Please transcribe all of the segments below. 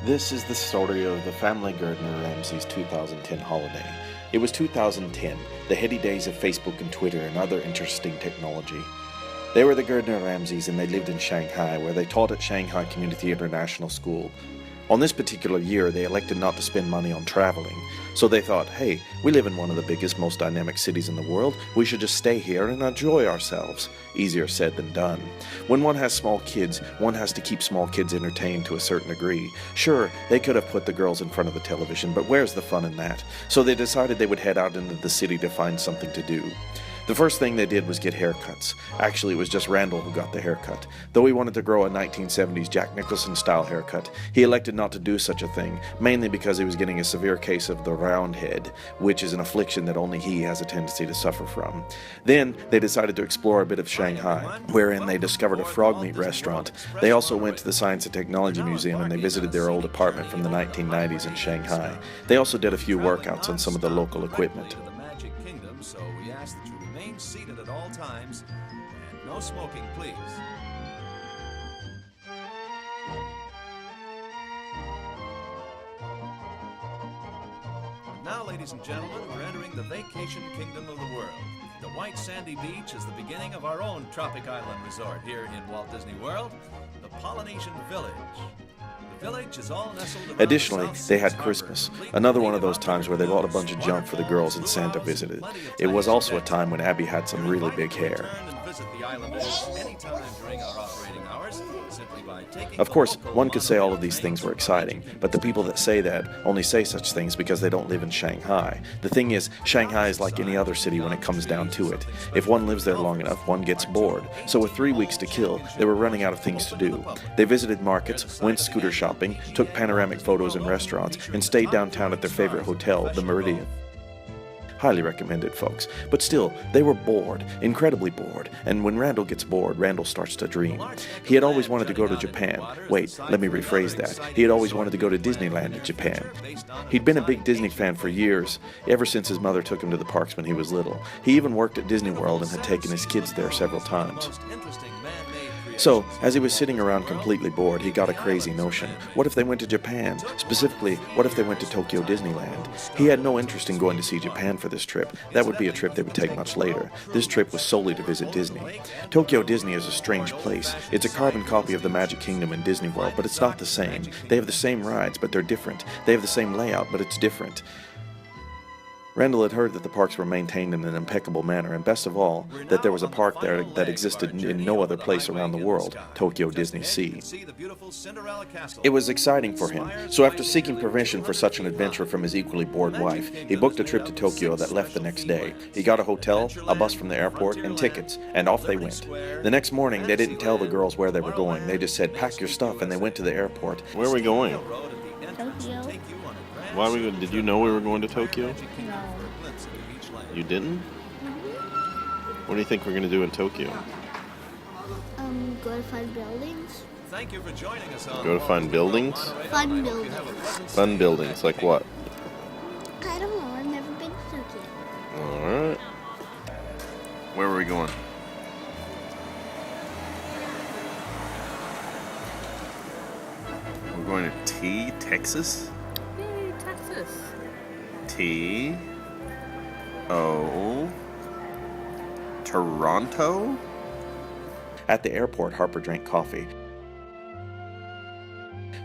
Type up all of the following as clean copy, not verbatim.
This is the story of the family Gardner Ramsay's 2010 holiday. It was 2010, the heady days of Facebook and Twitter and other interesting technology. They were the Gardner Ramsays and they lived in Shanghai, where they taught at Shanghai Community International School. On this particular year, they elected not to spend money on traveling. So they thought, hey, we live in one of the biggest, most dynamic cities in the world. We should just stay here and enjoy ourselves. Easier said than done. When one has small kids, one has to keep small kids entertained to a certain degree. Sure, they could have put the girls in front of the television, but where's the fun in that? So they decided they would head out into the city to find something to do. The first thing they did was get haircuts. Actually, it was just Randall who got the haircut. Though he wanted to grow a 1970s Jack Nicholson-style haircut, he elected not to do such a thing, mainly because he was getting a severe case of the round head, which is an affliction that only he has a tendency to suffer from. Then, they decided to explore a bit of Shanghai, wherein they discovered a frog meat restaurant. They also went to the Science and Technology Museum and they visited their old apartment from the 1990s in Shanghai. They also did a few workouts on some of the local equipment. So we ask that you remain seated at all times and no smoking, please. And now, ladies and gentlemen, we're entering the vacation kingdom of the world. The white sandy beach is the beginning of our own tropic island resort here in Walt Disney World, the Polynesian Village. Additionally, they had Christmas, another one of those times where they bought a bunch of junk for the girls and Santa visited. It was also a time when Abby had some really big hair. Of course, one could say all of these things were exciting, but the people that say that only say such things because they don't live in Shanghai. The thing is, Shanghai is like any other city when it comes down to it. If one lives there long enough, one gets bored. So with 3 weeks to kill, they were running out of things to do. They visited markets, went scooter shopping, took panoramic photos in restaurants, and stayed downtown at their favorite hotel, the Meridian. Highly recommended, folks. But still, they were bored, incredibly bored, and when Randall gets bored, Randall starts to dream. He had always wanted to go to Japan. Wait, let me rephrase that. He had always wanted to go to Disneyland in Japan. He'd been a big Disney fan for years, ever since his mother took him to the parks when he was little. He even worked at Disney World and had taken his kids there several times. So, as he was sitting around completely bored, he got a crazy notion. What if they went to Japan? Specifically, what if they went to Tokyo Disneyland? He had no interest in going to see Japan for this trip. That would be a trip they would take much later. This trip was solely to visit Disney. Tokyo Disney is a strange place. It's a carbon copy of the Magic Kingdom in Disney World, but it's not the same. They have the same rides, but they're different. They have the same layout, but it's different. Randall had heard that the parks were maintained in an impeccable manner, and best of all, that there was a park there that existed in no other place around the world, Tokyo Disney Sea. It was exciting for him, so after seeking permission for such an adventure from his equally bored wife, he booked a trip to Tokyo that left the next day. He got a hotel, a bus from the airport, and tickets, and off they went. The next morning, they didn't tell the girls where they were going. They just said, pack your stuff, and they went to the airport. Where are we going? Tokyo. Why are we? Did you know we were going to Tokyo? No. You didn't? What do you think we're going to do in Tokyo? Go to find buildings. Thank you for joining us on Go to find buildings? Fun buildings. Fun buildings, like what? I don't know. I've never been to Tokyo. Alright. Where are we going? We're going to Texas? Yay, Texas. Toronto? At the airport, Harper drank coffee.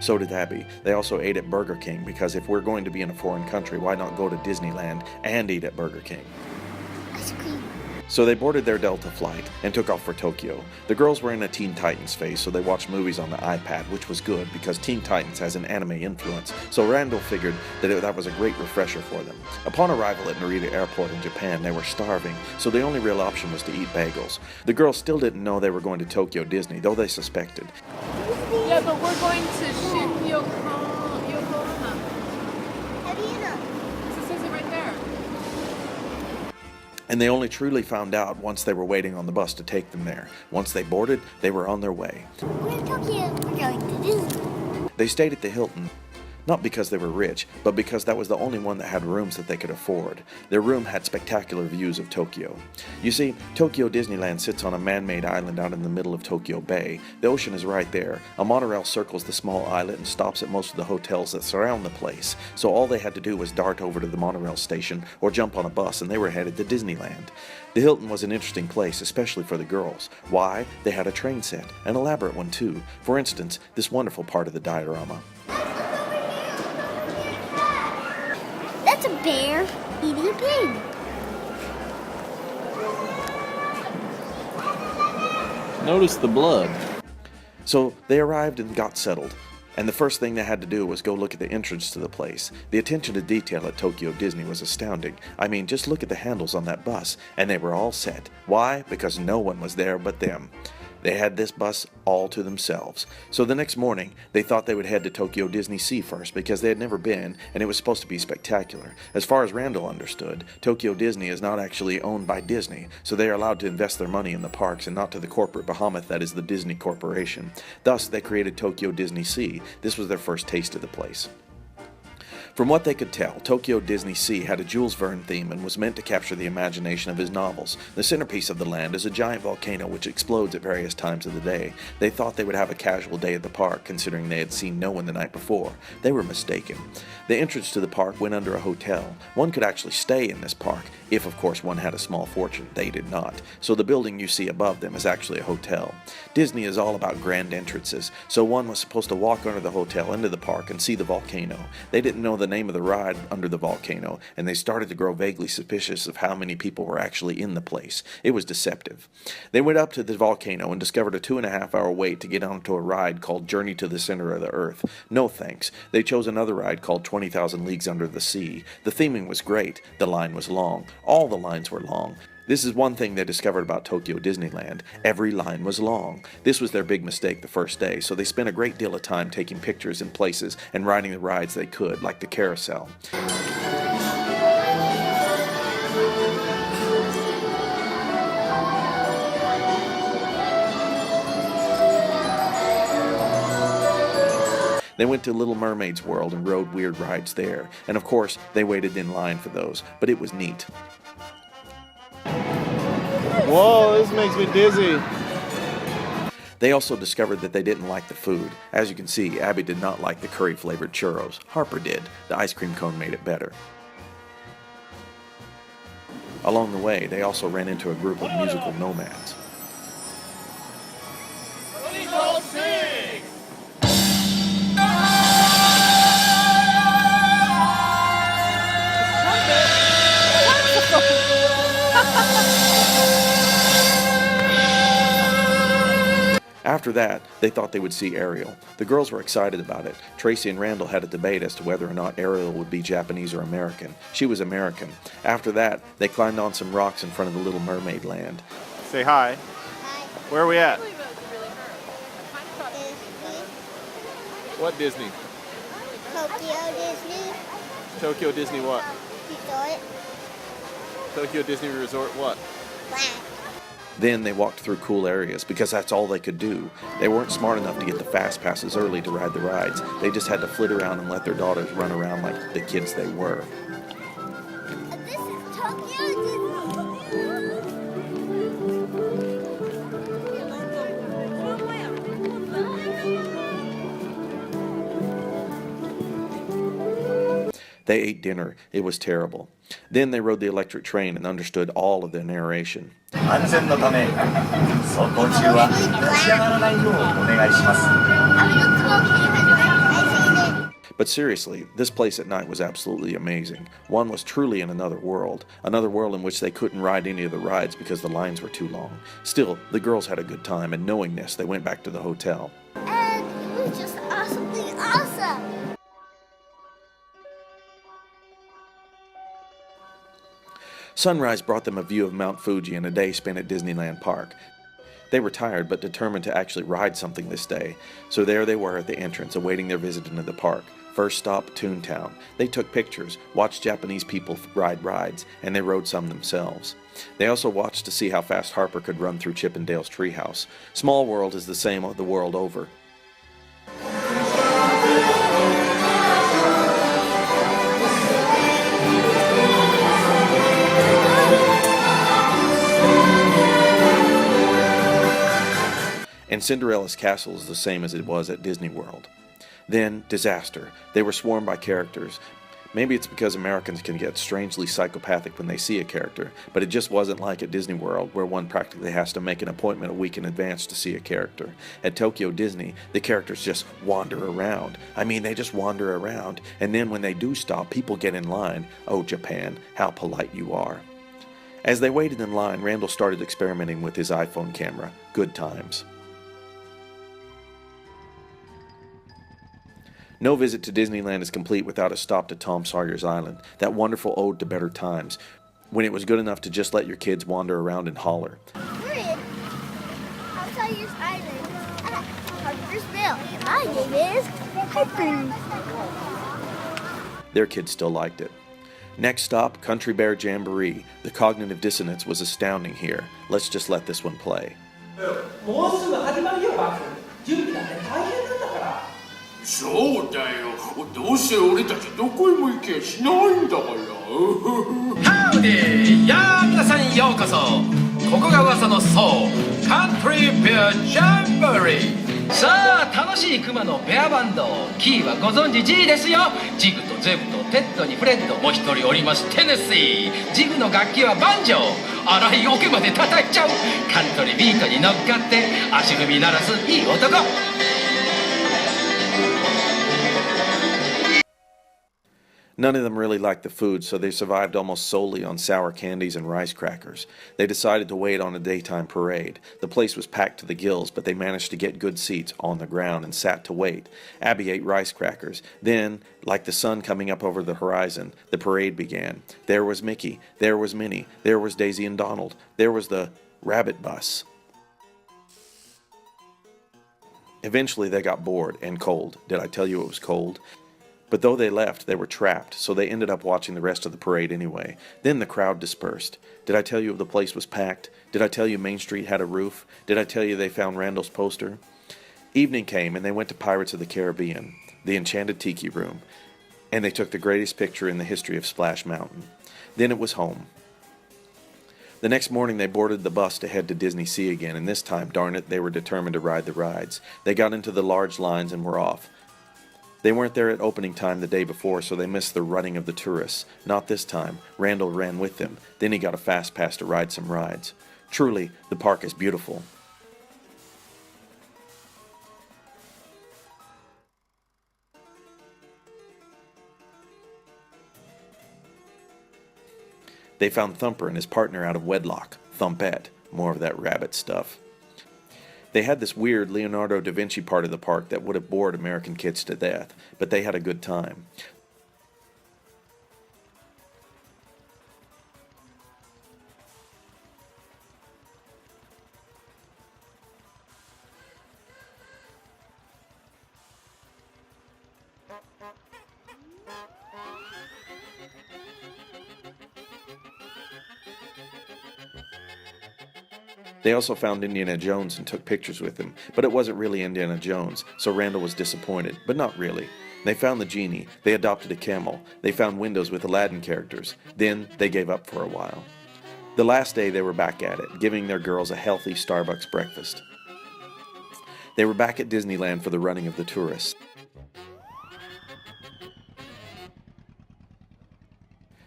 So did Abby. They also ate at Burger King, because if we're going to be in a foreign country, why not go to Disneyland and eat at Burger King? Ice cream. So they boarded their Delta flight and took off for Tokyo. The girls were in a Teen Titans phase, so they watched movies on the iPad, which was good because Teen Titans has an anime influence, so Randall figured that was a great refresher for them. Upon arrival at Narita Airport in Japan, they were starving, so the only real option was to eat bagels. The girls still didn't know they were going to Tokyo Disney, though they suspected. Yeah, but we're going to Yokohama. How do you know? This says it right there. And they only truly found out once they were waiting on the bus to take them there. Once they boarded, they were on their way. We're in Tokyo. We're going to Disney. They stayed at the Hilton. Not because they were rich, but because that was the only one that had rooms that they could afford. Their room had spectacular views of Tokyo. You see, Tokyo Disneyland sits on a man-made island out in the middle of Tokyo Bay. The ocean is right there. A monorail circles the small islet and stops at most of the hotels that surround the place. So all they had to do was dart over to the monorail station or jump on a bus and they were headed to Disneyland. The Hilton was an interesting place, especially for the girls. Why? They had a train set, an elaborate one too. For instance, this wonderful part of the diorama. That's a bear eating a pig. Notice the blood. So they arrived and got settled, and the first thing they had to do was go look at the entrance to the place. The attention to detail at Tokyo Disney was astounding. I mean, just look at the handles on that bus, and they were all set. Why? Because no one was there but them. They had this bus all to themselves. So the next morning, they thought they would head to Tokyo Disney Sea first because they had never been, and it was supposed to be spectacular. As far as Randall understood, Tokyo Disney is not actually owned by Disney, so they are allowed to invest their money in the parks and not to the corporate behemoth that is the Disney Corporation. Thus, they created Tokyo Disney Sea. This was their first taste of the place. From what they could tell, Tokyo Disney Sea had a Jules Verne theme and was meant to capture the imagination of his novels. The centerpiece of the land is a giant volcano which explodes at various times of the day. They thought they would have a casual day at the park, considering they had seen no one the night before. They were mistaken. The entrance to the park went under a hotel. One could actually stay in this park, if of course one had a small fortune. They did not. So the building you see above them is actually a hotel. Disney is all about grand entrances, so one was supposed to walk under the hotel into the park and see the volcano. They didn't know the name of the ride under the volcano, and they started to grow vaguely suspicious of how many people were actually in the place. It was deceptive. They went up to the volcano and discovered a 2.5-hour wait to get onto a ride called Journey to the Center of the Earth. No thanks. They chose another ride called 20,000 Leagues Under the Sea. The theming was great. The line was long. All the lines were long. This is one thing they discovered about Tokyo Disneyland. Every line was long. This was their big mistake the first day, so they spent a great deal of time taking pictures in places and riding the rides they could, like the carousel. They went to Little Mermaid's World and rode weird rides there, and of course, they waited in line for those, but it was neat. Whoa, this makes me dizzy. They also discovered that they didn't like the food. As you can see, Abby did not like the curry-flavored churros. Harper did. The ice cream cone made it better. Along the way, they also ran into a group of musical nomads. After that, they thought they would see Ariel. The girls were excited about it. Tracy and Randall had a debate as to whether or not Ariel would be Japanese or American. She was American. After that, they climbed on some rocks in front of the Little Mermaid land. Say hi. Hi, Where are we at? Really hurt. Disney. What Disney? Tokyo Disney. Tokyo Disney what? Resort. Tokyo Disney Resort what? Black. Then they walked through cool areas because that's all they could do. They weren't smart enough to get the fast passes early to ride the rides. They just had to flit around and let their daughters run around like the kids they were. This is Tokyo Disney. They ate dinner. It was terrible. Then they rode the electric train and understood all of the narration. 安全のため走行中は立ち上がらないようお願いします But seriously, this place at night was absolutely amazing. One was truly in another world in which they couldn't ride any of the rides because the lines were too long. Still, the girls had a good time, and knowing this, they went back to the hotel. And it was just awesomely awesome. Sunrise brought them a view of Mount Fuji and a day spent at Disneyland Park. They were tired but determined to actually ride something this day, so there they were at the entrance awaiting their visit into the park. First stop, Toontown. They took pictures, watched Japanese people ride rides, and they rode some themselves. They also watched to see how fast Harper could run through Chip and Dale's treehouse. Small World is the same the world over. And Cinderella's castle is the same as it was at Disney World. Then, disaster. They were swarmed by characters. Maybe it's because Americans can get strangely psychopathic when they see a character, but it just wasn't like at Disney World, where one practically has to make an appointment a week in advance to see a character. At Tokyo Disney, the characters just wander around. I mean, they just wander around, and then when they do stop, people get in line. Oh, Japan, how polite you are. As they waited in line, Randall started experimenting with his iPhone camera. Good times. No visit to Disneyland is complete without a stop to Tom Sawyer's Island, that wonderful ode to better times, when it was good enough to just let your kids wander around and holler. Good. Tom Sawyer's Island at Harpersville. And my name is Harper. Their kids still liked it. Next stop, Country Bear Jamboree. The cognitive dissonance was astounding here. Let's just let this one play. もうすぐ始まるよバス準備だって大変なんだからそうだよどうせ俺たちどこへも行けやしないんだからハウディやあ皆さんようこそここが噂のそうカントリーベアジャンボリーさあ楽しいクマのペアバンドキーはご存知 G ですよジグとゼブとテッドにフレッドもう一人おりますテネシージグの楽器はバンジョー荒いオケまで叩いちゃうカントリービートに乗っかって足踏み鳴らすいい男None of them really liked the food, so they survived almost solely on sour candies and rice crackers. They decided to wait on a daytime parade. The place was packed to the gills, but they managed to get good seats on the ground and sat to wait. Abby ate rice crackers. Then, like the sun coming up over the horizon, the parade began. There was Mickey. There was Minnie. There was Daisy and Donald. There was the rabbit bus. Eventually, they got bored and cold. Did I tell you it was cold? But though they left, they were trapped, so they ended up watching the rest of the parade anyway. Then the crowd dispersed. Did I tell you the place was packed? Did I tell you Main Street had a roof? Did I tell you they found Randall's poster? Evening came, and they went to Pirates of the Caribbean, the Enchanted Tiki Room, and they took the greatest picture in the history of Splash Mountain. Then it was home. The next morning they boarded the bus to head to Disney Sea again, and this time, darn it, they were determined to ride the rides. They got into the large lines and were off. They weren't there at opening time the day before, so they missed the running of the tourists. Not this time. Randall ran with them. Then he got a fast pass to ride some rides. Truly, the park is beautiful. They found Thumper and his partner out of wedlock. Thumpette. More of that rabbit stuff. They had this weird Leonardo da Vinci part of the park that would have bored American kids to death, but they had a good time. They also found Indiana Jones and took pictures with him, but it wasn't really Indiana Jones, so Randall was disappointed, but not really. They found the genie, they adopted a camel, they found windows with Aladdin characters, then they gave up for a while. The last day they were back at it, giving their girls a healthy Starbucks breakfast. They were back at Disneyland for the running of the tourists.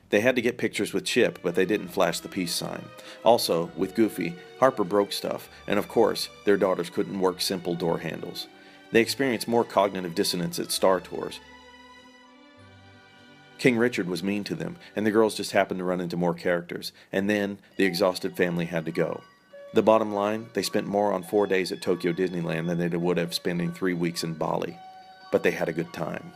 They had to get pictures with Chip, but they didn't flash the peace sign. Also, with Goofy, Harper broke stuff, and of course, their daughters couldn't work simple door handles. They experienced more cognitive dissonance at Star Tours. King Richard was mean to them, and the girls just happened to run into more characters, and then the exhausted family had to go. The bottom line, they spent more on 4 days at Tokyo Disneyland than they would have spending 3 weeks in Bali. But they had a good time.